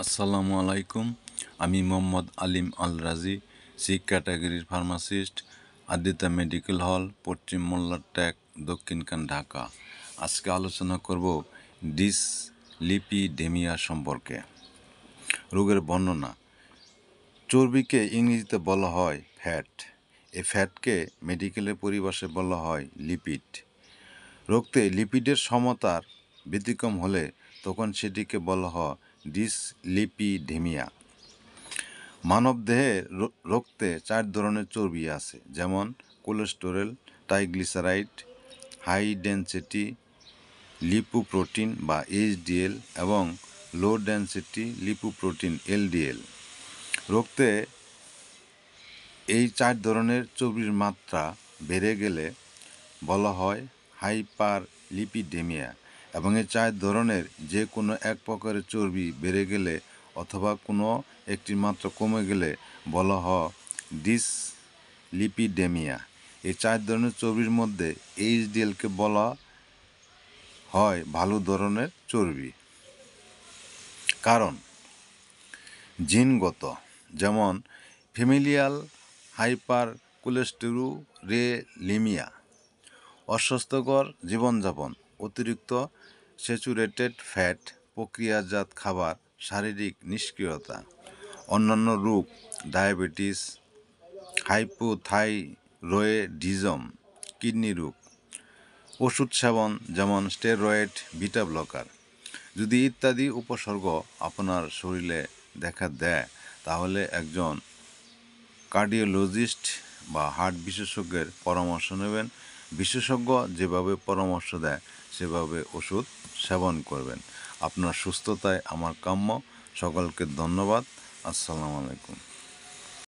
আসসালামু আলাইকুম। আমি মোহাম্মদ আলিম আল রাজি, সি ক্যাটাগরির ফার্মাসিস্ট, আদিতা মেডিকেল হল, পশ্চিম মোল্লারটেক, দক্ষিণখান, ঢাকা। আজকে আলোচনা করব ডিসলিপিডেমিয়া সম্পর্কে। রোগের বর্ণনা। চর্বিকে ইংরেজিতে বলা হয় ফ্যাট। এই ফ্যাটকে মেডিকেলের পরিভাষায় বলা হয় লিপিড। রক্তে লিপিডের সমতার ব্যতিক্রম হলে তখন সেটিকে বলা হয় ডিসলিপিডেমিয়া। মানবদেহে রক্তে 4 ধরনের চর্বি আছে, যেমন cholesterol, triglyceride, high density lipoprotein বা এইচডিএল এবং লো ডেনসিটি লিপোপ্রোটিন এলডিএল। রক্তে এই 4 ধরনের চর্বির মাত্রা বেড়ে গেলে বলা হয় হাইপারলিপিডেমিয়া, এবং এই 4 ধরনের যে কোনো এক প্রকারের চর্বি বেড়ে গেলে অথবা কোনো একটির মাত্রা কমে গেলে বলা হয় ডিসলিপিডেমিয়া। এই 4 ধরনের চর্বির মধ্যে এইচডিএলকে বলা হয় ভালো ধরনের চর্বি। কারণ জিনগত, যেমন ফ্যামিলিয়াল হাইপার কোলেস্টেরুলেমিয়া, অস্বাস্থ্যকর জীবনযাপন, অতিরিক্ত স্যাচুরেটেড ফ্যাট, প্রক্রিয়াজাত খাবার, শারীরিক নিষ্ক্রিয়তা, অন্যান্য রোগ, ডায়াবেটিস, হাইপোথাইরয়েডিজম, কিডনি রোগ, ওষুধ সেবন যেমন স্টেরয়েড, বিটা ব্লকার। যদি ইত্যাদি উপসর্গ আপনার শরীরে দেখা দেয় তাহলে একজন কার্ডিওলজিস্ট বা হার্ট বিশেষজ্ঞের পরামর্শ নেবেন। বিশেষজ্ঞ যেভাবে পরামর্শ দেয় সেভাবে ওষুধ সেবন করবেন। আপনার সুস্থতায় আমার কাম্য। সকলকে ধন্যবাদ। আসসালামু আলাইকুম।